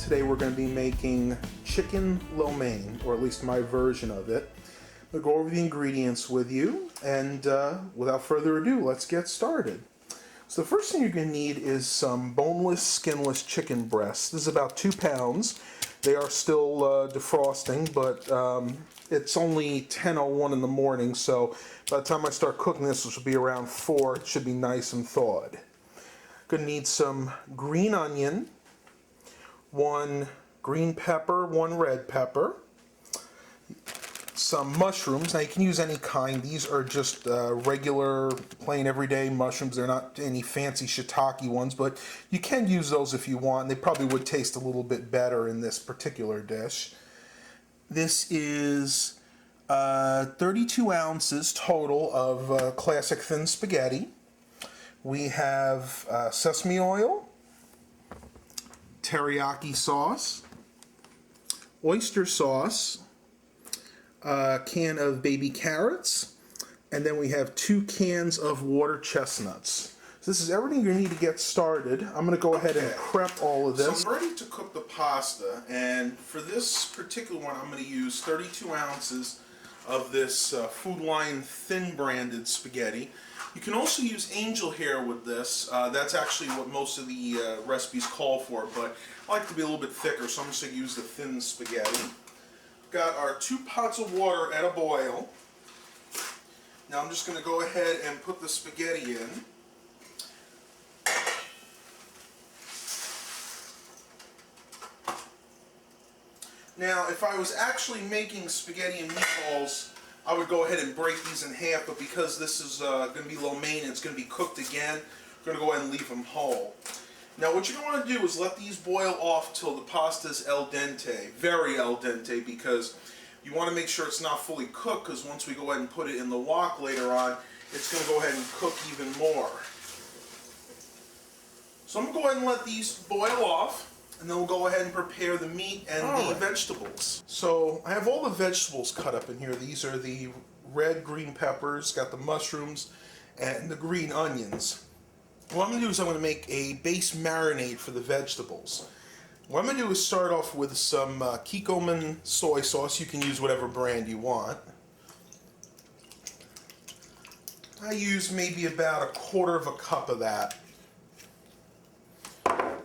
Today we're going to be making chicken lo mein, or at least my version of it. I'm going to go over the ingredients with you, and without further ado, let's get started. So the first thing you're going to need is some boneless, skinless chicken breasts. This is about 2 pounds. They are still defrosting, but it's only 10:01 in the morning, so by the time I start cooking this, which will be around 4, it should be nice and thawed. Going to need some green onion, 1 green pepper, 1 red pepper, some mushrooms. Now you can use any kind. These are just regular, plain, everyday mushrooms. They're not any fancy shiitake ones, but you can use those if you want. They probably would taste a little bit better in this particular dish. This is 32 ounces total of classic thin spaghetti. We have sesame oil, teriyaki sauce, oyster sauce, a can of baby carrots, and then we have 2 cans of water chestnuts. So this is everything you need to get started. I'm going to go ahead and prep all of this. So I'm ready to cook the pasta, and for this particular one I'm going to use 32 ounces of this Food Line thin branded spaghetti. You can also use angel hair with this. That's actually what most of the recipes call for, but I like to be a little bit thicker, so I'm just going to use the thin spaghetti. Got our 2 pots of water at a boil. Now I'm just going to go ahead and put the spaghetti in. Now, if I was actually making spaghetti and meatballs, I would go ahead and break these in half, but because this is going to be lo mein and it's going to be cooked again, I'm going to go ahead and leave them whole. Now, what you're going to want to do is let these boil off till the pasta is al dente, very al dente, because you want to make sure it's not fully cooked, because once we go ahead and put it in the wok later on, it's going to go ahead and cook even more. So I'm going to go ahead and let these boil off, and then we'll go ahead and prepare the meat and the vegetables. So I have all the vegetables cut up in here. These are the red green peppers, got the mushrooms, and the green onions. What I'm going to do is I'm going to make a base marinade for the vegetables. What I'm going to do is start off with some Kikkoman soy sauce. You can use whatever brand you want. I use maybe about 1/4 cup of that.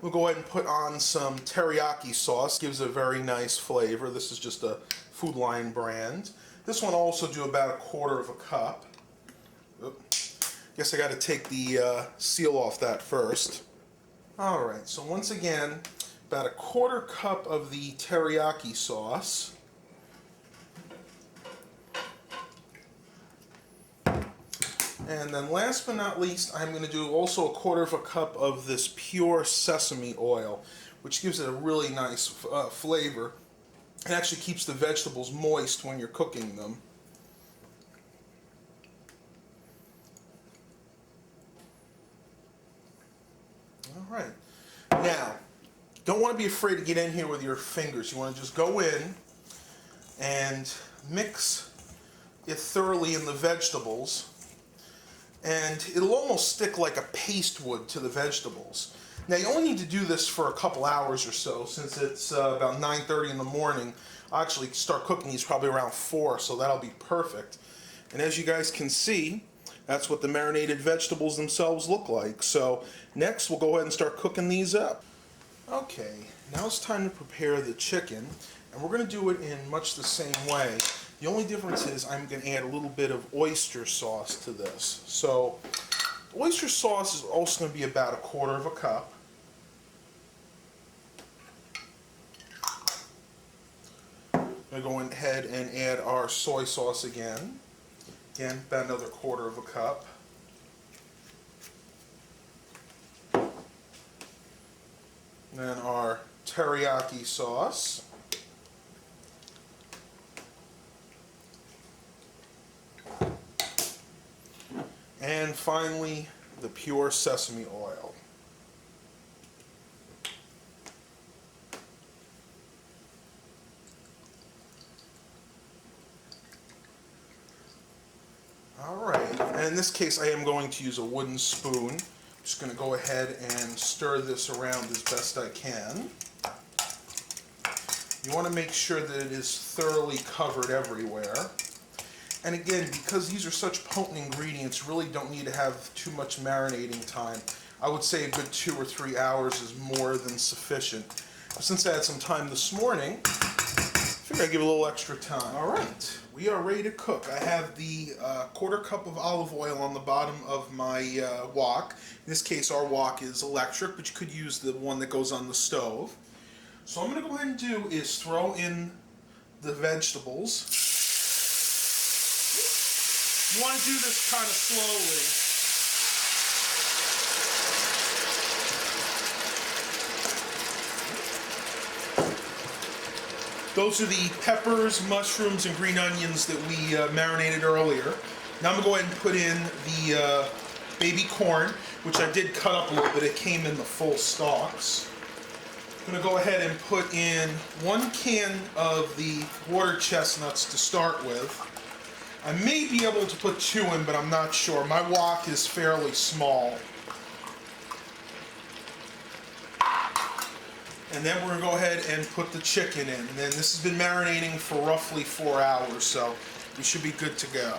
We'll go ahead and put on some teriyaki sauce. Gives a very nice flavor. This is just a Food Line brand. This one will also do about 1/4 cup. Guess I got to take the seal off that first. Alright, so once again, about 1/4 cup of the teriyaki sauce. And then last but not least, I'm going to do also 1/4 cup of this pure sesame oil, which gives it a really nice flavor. It actually keeps the vegetables moist when you're cooking them. Alright, now, don't want to be afraid to get in here with your fingers. You want to just go in and mix it thoroughly in the vegetables. And it'll almost stick like a paste would to the vegetables. Now you only need to do this for a couple hours or so, since it's about 9:30 in the morning. I'll actually start cooking these probably around 4, so that'll be perfect. And as you guys can see, that's what the marinated vegetables themselves look like. So next we'll go ahead and start cooking these up. Okay, now it's time to prepare the chicken, and we're going to do it in much the same way. The only difference is I'm going to add a little bit of oyster sauce to this. So oyster sauce is also going to be about 1/4 cup. I'm going to go ahead and add our soy sauce again. Again, about another 1/4 cup. Then our teriyaki sauce. And finally, the pure sesame oil. Alright, and in this case I am going to use a wooden spoon. I'm just going to go ahead and stir this around as best I can. You want to make sure that it is thoroughly covered everywhere. And again, because these are such potent ingredients, really don't need to have too much marinating time. I would say a good 2 or 3 hours is more than sufficient. Since I had some time this morning, I figured I'd give a little extra time. All right, we are ready to cook. I have the 1/4 cup of olive oil on the bottom of my wok. In this case, our wok is electric, but you could use the one that goes on the stove. So what I'm going to go ahead and do is throw in the vegetables. You want to do this kind of slowly. Those are the peppers, mushrooms, and green onions that we marinated earlier. Now I'm going to go ahead and put in the baby corn, which I did cut up a little bit. It came in the full stalks. I'm going to go ahead and put in 1 can of the water chestnuts to start with. I may be able to put 2 in, but I'm not sure. My wok is fairly small. And then we're going to go ahead and put the chicken in. And then this has been marinating for roughly 4 hours, so we should be good to go.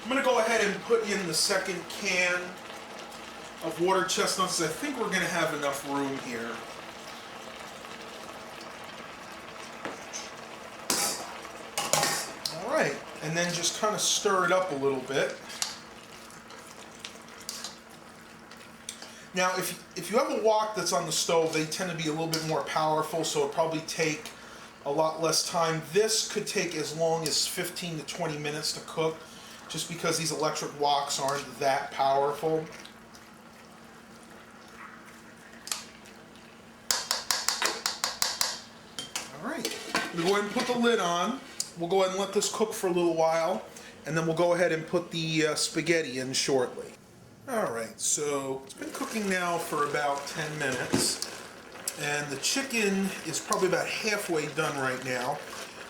I'm going to go ahead and put in the 2nd can of water chestnuts. I think we're going to have enough room here. All right, and then just kind of stir it up a little bit. Now, if you have a wok that's on the stove, they tend to be a little bit more powerful, so it'll probably take a lot less time. This could take as long as 15 to 20 minutes to cook, just because these electric woks aren't that powerful. All right, we'll go ahead and put the lid on. We'll go ahead and let this cook for a little while, and then we'll go ahead and put the spaghetti in shortly. Alright, so it's been cooking now for about 10 minutes, and the chicken is probably about halfway done right now.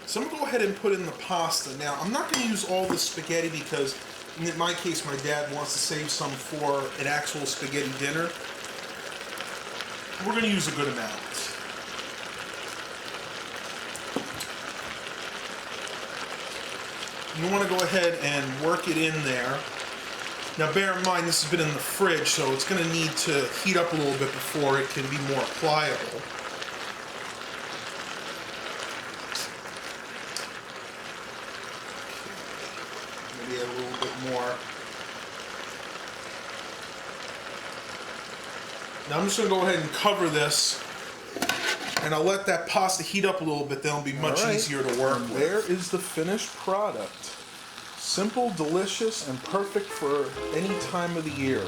So I'm going to go ahead and put in the pasta. Now, I'm not going to use all the spaghetti because, in my case, my dad wants to save some for an actual spaghetti dinner. We're going to use a good amount. You want to go ahead and work it in there. Now bear in mind this has been in the fridge, so it's going to need to heat up a little bit before it can be more pliable. Maybe add a little bit more. Now I'm just going to go ahead and cover this, and I'll let that pasta heat up a little bit, then it'll be much easier to work with. There is the finished product. Simple, delicious, and perfect for any time of the year.